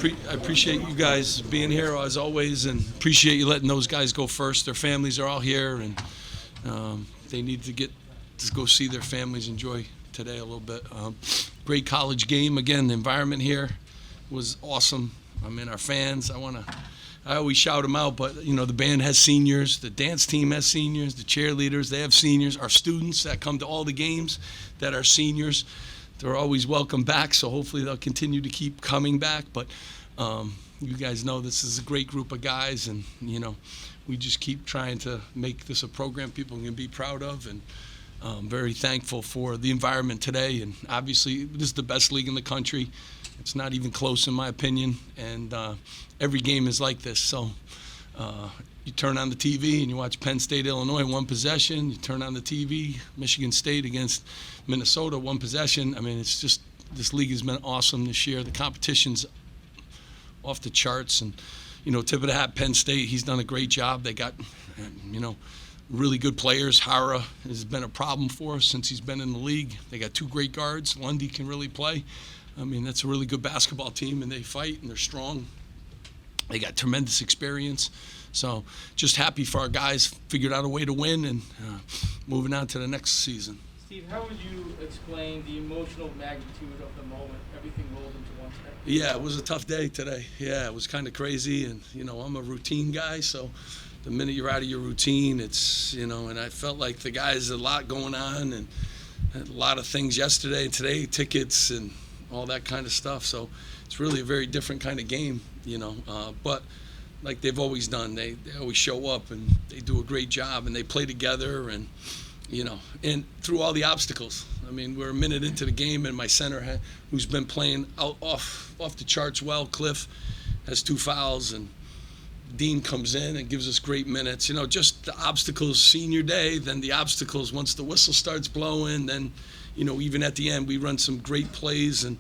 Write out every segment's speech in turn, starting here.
I appreciate you guys being here as always, and appreciate you letting those guys go first. Their families are all here, and they need to get to go see their families, enjoy today a little bit. Great college game. Again, the environment here was awesome. I mean, our fans, I always shout them out, but, the band has seniors, the dance team has seniors, the cheerleaders, they have seniors. Our students that come to all the games that are seniors, they're always welcome back, so hopefully they'll continue to keep coming back. But you guys know this is a great group of guys, and, we just keep trying to make this a program people can be proud of, and very thankful for the environment today. And obviously, this is the best league in the country. It's not even close, in my opinion, and every game is like this. So you turn on the TV and you watch Penn State, Illinois, one possession. You turn on the TV, Michigan State against Minnesota, one possession. I mean, it's just, this league has been awesome this year. The competition's off the charts, and, tip of the hat, Penn State, he's done a great job. They got, really good players. Hara has been a problem for us since he's been in the league. They got two great guards. Lundy can really play. I mean, that's a really good basketball team, and they fight, and they're strong. They got tremendous experience. So just happy for our guys, figured out a way to win, and moving on to the next season. Steve, how would you explain the emotional magnitude of the moment, everything rolled into one day? Yeah, it was a tough day today. Yeah, it was kind of crazy, and, I'm a routine guy, so the minute you're out of your routine, it's, and I felt like the guys had a lot going on, and had a lot of things yesterday and today, tickets and all that kind of stuff. So it's really a very different kind of game, but like they've always done, they always show up and they do a great job, and they play together, and and through all the obstacles. I mean, we're a minute into the game, and my center, who's been playing off the charts well, Cliff, has 2 fouls, and Dean comes in and gives us great minutes. Just the obstacles, senior day, then the obstacles once the whistle starts blowing, then even at the end, we run some great plays, and,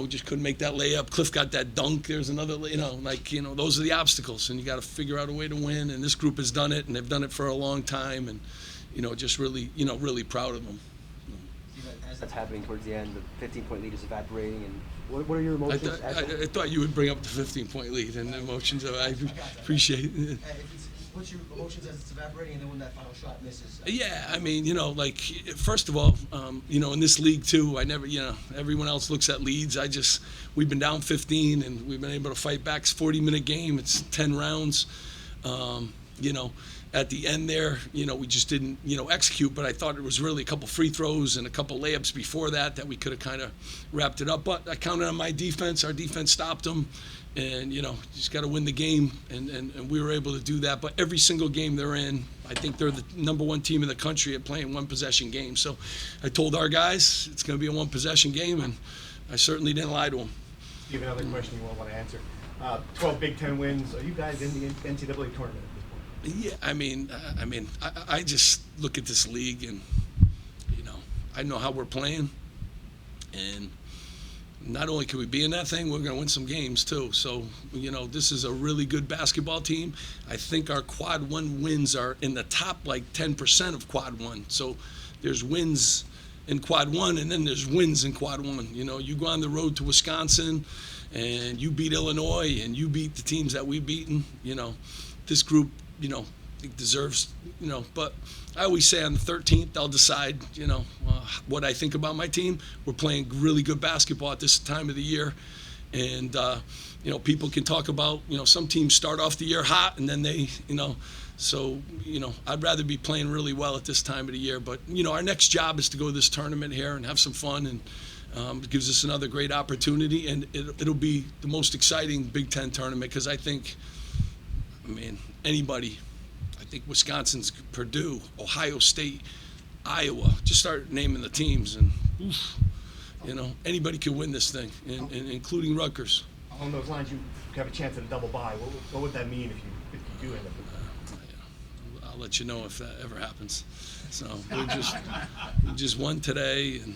just couldn't make that layup. Cliff got that dunk. There's another, those are the obstacles, and you got to figure out a way to win. And this group has done it, and they've done it for a long time, and, just really, really proud of them. As that's happening towards the end, the 15-point lead is evaporating, and what are your emotions? I thought you would bring up the 15-point lead and the emotions. I appreciate it. What's your emotions as it's evaporating, and then when that final shot misses? Yeah, I mean, first of all, in this league too, I never, everyone else looks at leads. We've been down 15, and we've been able to fight back. It's a 40-minute game. It's 10 rounds. At the end there, we just didn't, execute, but I thought it was really a couple free throws and a couple layups before that we could have kind of wrapped it up. But I counted on my defense. Our defense stopped them. And, just got to win the game, and we were able to do that. But every single game they're in, I think they're the number 1 team in the country at playing one-possession games. So I told our guys it's going to be a one-possession game, and I certainly didn't lie to them. Steve, another question you won't want to answer. 12 Big Ten wins. Are you guys in the NCAA tournament at this point? Yeah, I mean, I just look at this league, and, I know how we're playing, and not only can we be in that thing, we're going to win some games too. So, this is a really good basketball team. I think our quad 1 wins are in the top 10% of quad 1. So there's wins in quad 1, and then there's wins in quad 1. You go on the road to Wisconsin, and you beat Illinois, and you beat the teams that we've beaten. This group, deserves, but I always say on the 13th, I'll decide, what I think about my team. We're playing really good basketball at this time of the year. And, people can talk about, some teams start off the year hot, and then they, so, I'd rather be playing really well at this time of the year. But, our next job is to go to this tournament here and have some fun, and it gives us another great opportunity. And it'll be the most exciting Big Ten tournament, because I think, anybody, I think Wisconsin's, Purdue, Ohio State, Iowa, just start naming the teams, and anybody can win this thing, and including Rutgers. Along those lines, you have a chance at a double bye. What would that mean if you do end up with that? I'll let you know if that ever happens. So we just won today, and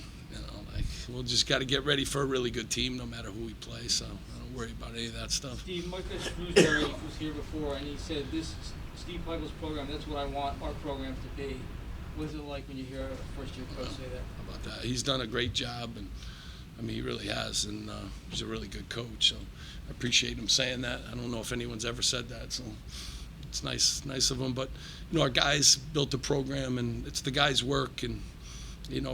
we'll just got to get ready for a really good team, no matter who we play. So I don't worry about any of that stuff. Steve, Micah Shrewsbury was here before, and he said, "This Steve Pikiell's program, that's what I want our programs to be." What's it like when you hear a first-year coach say that? How about that? He's done a great job, and I mean, he really has, and he's a really good coach. So I appreciate him saying that. I don't know if anyone's ever said that, so it's nice of him. But our guys built the program, and it's the guys' work. And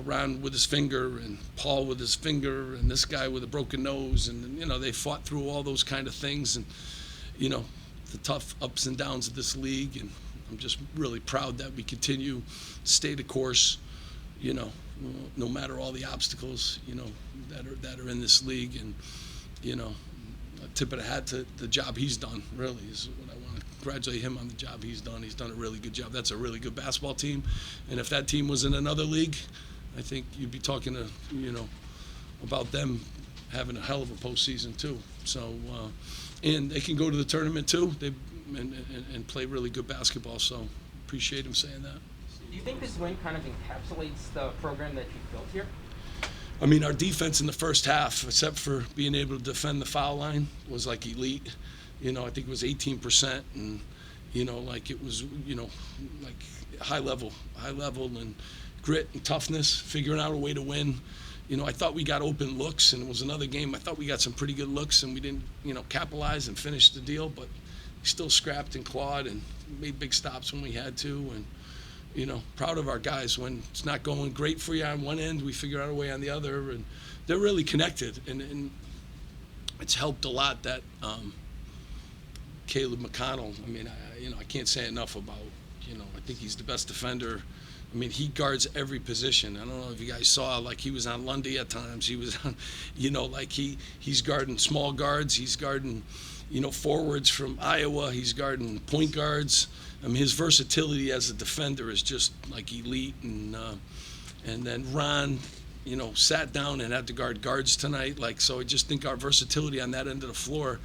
Ron with his finger, and Paul with his finger, and this guy with a broken nose, and they fought through all those kind of things, and the tough ups and downs of this league. And I'm just really proud that we continue to stay the course. No matter all the obstacles, that are in this league, and a tip of the hat to the job he's done. Really, is what I want to congratulate him on the job he's done. He's done a really good job. That's a really good basketball team, and if that team was in another league, I think you'd be talking to about them having a hell of a postseason too. So, and they can go to the tournament too. And play really good basketball. So, appreciate him saying that. Do you think this win kind of encapsulates the program that you've built here? I mean, our defense in the first half, except for being able to defend the foul line, was like elite. I think it was 18%, and like it was like high level and grit and toughness, figuring out a way to win. I thought we got open looks, and it was another game. I thought we got some pretty good looks, and we didn't capitalize and finish the deal, but we still scrapped and clawed and made big stops when we had to. And proud of our guys. When it's not going great for you on one end, we figure out a way on the other, and they're really connected. And it's helped a lot that Caleb McConnell. I mean, I can't say enough about. I think he's the best defender. I mean, he guards every position. I don't know if you guys saw, like he was on Lundy at times. He was on, like he's guarding small guards. He's guarding, forwards from Iowa. He's guarding point guards. I mean, his versatility as a defender is just like elite. And then Ron, sat down and had to guard guards tonight. So I just think our versatility on that end of the floor,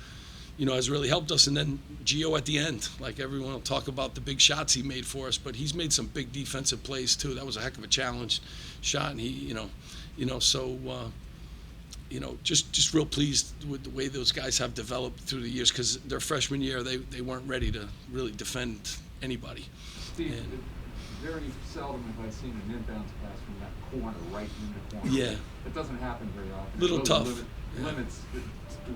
has really helped us. And then Gio at the end, like everyone will talk about the big shots he made for us, but he's made some big defensive plays too. That was a heck of a challenge shot, and he, just real pleased with the way those guys have developed through the years, because their freshman year they weren't ready to really defend anybody. Steve, very seldom have I seen an inbounds pass from that corner right in the corner. Yeah. It doesn't happen very often. Little It tough. Limits.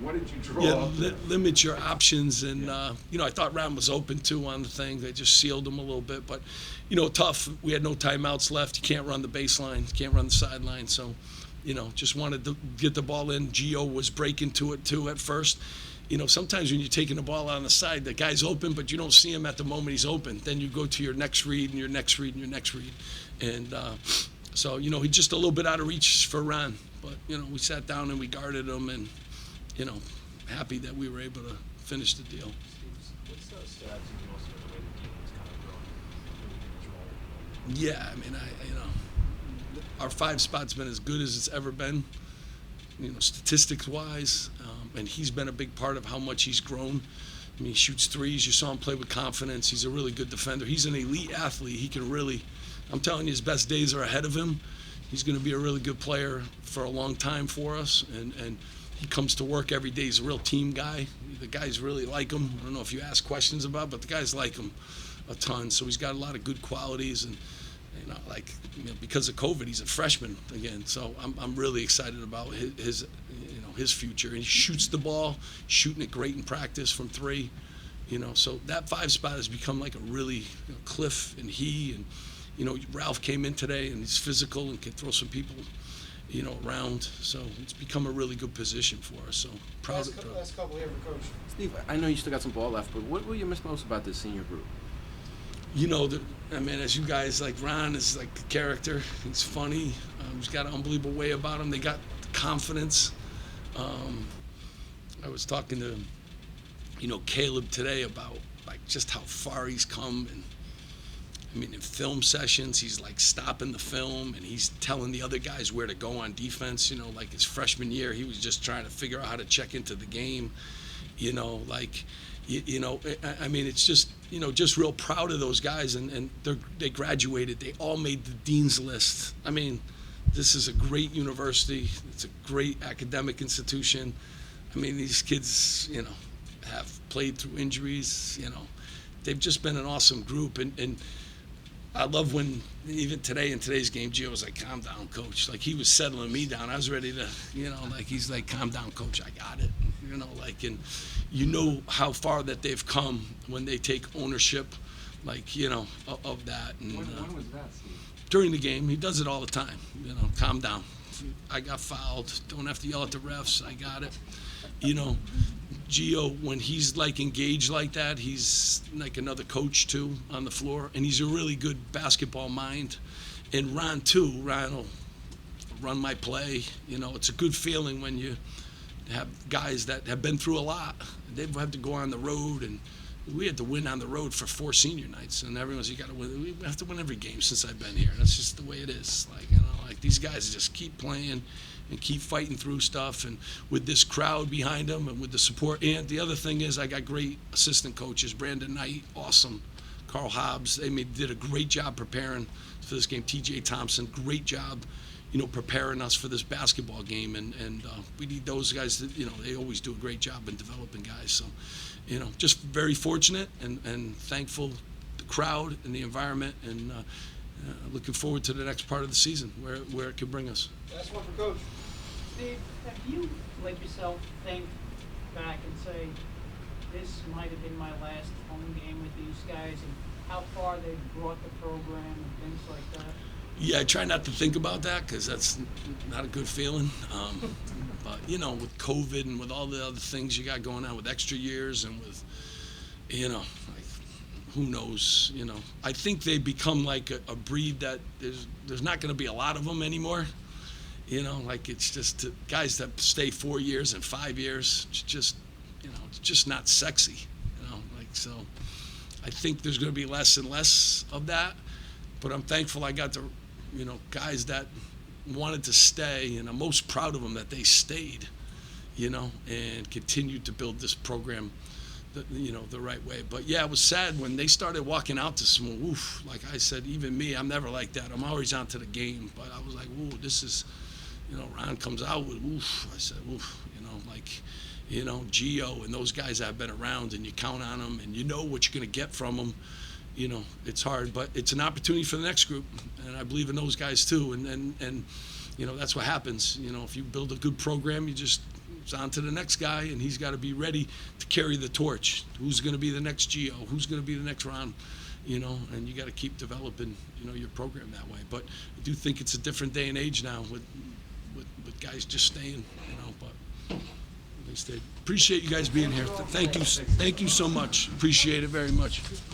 What did you draw Yeah, up there? limit your options, and I thought Ron was open too on the thing. They just sealed him a little bit, but tough. We had no timeouts left. You can't run the baseline, you can't run the sideline, so just wanted to get the ball in. Gio was breaking to it too at first. Sometimes when you're taking the ball out on the side, the guy's open, but you don't see him at the moment he's open. Then you go to your next read and your next read and your next read, and so he's just a little bit out of reach for Ron. But we sat down and we guarded him, and happy that we were able to finish the deal. What's the strategy most of the way the team is kind of growing? Yeah, I mean, our 5 spot's been as good as it's ever been, statistics-wise, and he's been a big part of how much he's grown. I mean, he shoots threes. You saw him play with confidence. He's a really good defender. He's an elite athlete. He can really, I'm telling you, his best days are ahead of him. He's going to be a really good player for a long time for us, and he comes to work every day. He's a real team guy. The guys really like him. I don't know if you ask questions about, but the guys like him a ton. So he's got a lot of good qualities, and because of COVID, he's a freshman again. So I'm really excited about his future. And he shoots the ball, shooting it great in practice from 3. So that 5 spot has become like a really Cliff and he and Ralph came in today, and he's physical and can throw some people around. So it's become a really good position for us. So proud of it. Last couple here for Coach. Steve, I know you still got some ball left, but what will you miss most about this senior group? As you guys, like Ron is like a character. He's funny. He's got an unbelievable way about him. They got confidence. I was talking to, Caleb today about like just how far he's come, and in film sessions, he's like stopping the film and he's telling the other guys where to go on defense. Like his freshman year, he was just trying to figure out how to check into the game. It's just, just real proud of those guys, and they graduated. They all made the dean's list. This is a great university. It's a great academic institution. These kids, have played through injuries. They've just been an awesome group, and I love when, even today in today's game, Gio was like, calm down, coach. Like, he was settling me down. I was ready to, like, he's like, calm down, coach. I got it. Like, and you know how far that they've come when they take ownership, like, of that. And, When was that, Steve? during the game, he does it all the time. Calm down. I got fouled. Don't have to yell at the refs. I got it. Gio, when he's like engaged like that, he's like another coach too on the floor, and he's a really good basketball mind. And Ron too. Ron will run my play. It's a good feeling when you have guys that have been through a lot. They've had to go on the road, and we had to win on the road for 4 senior nights, and everyone's, you got to win. We have to win every game since I've been here. That's just the way it is. Like these guys just keep playing and keep fighting through stuff, and with this crowd behind them and with the support. And the other thing is, I got great assistant coaches. Brandon Knight, awesome. Carl Hobbs, they did a great job preparing for this game. TJ Thompson, great job, preparing us for this basketball game. And we need those guys that, they always do a great job in developing guys. So, just very fortunate and thankful, the crowd and the environment, and looking forward to the next part of the season where it can bring us. Last one for Coach. Steve, have you, like yourself, think back and say, this might have been my last home game with these guys, and how far they've brought the program and things like that? Yeah, I try not to think about that because that's not a good feeling. But, with COVID and with all the other things you got going on with extra years and with, who knows, I think they become like a breed that there's not going to be a lot of them anymore. Like it's just guys that stay 4 years and 5 years. It's just, it's just not sexy. So I think there's going to be less and less of that. But I'm thankful I got the, guys that wanted to stay, and I'm most proud of them that they stayed, and continued to build this program, the right way. But yeah, it was sad when they started walking out to some, woof, like I said, even me, I'm never like that. I'm always on to the game. But I was like, whoa, this is, Ron comes out with woof. I said, woof, Gio and those guys that have been around, and you count on them, and you know what you're going to get from them. It's hard, but it's an opportunity for the next group, and I believe in those guys too. And that's what happens. If you build a good program, it's on to the next guy, and he's got to be ready to carry the torch. Who's going to be the next Gio? Who's going to be the next Ron? And you got to keep developing, your program that way. But I do think it's a different day and age now with guys just staying, but they stayed. Appreciate you guys being here. Thank you so much. Appreciate it very much.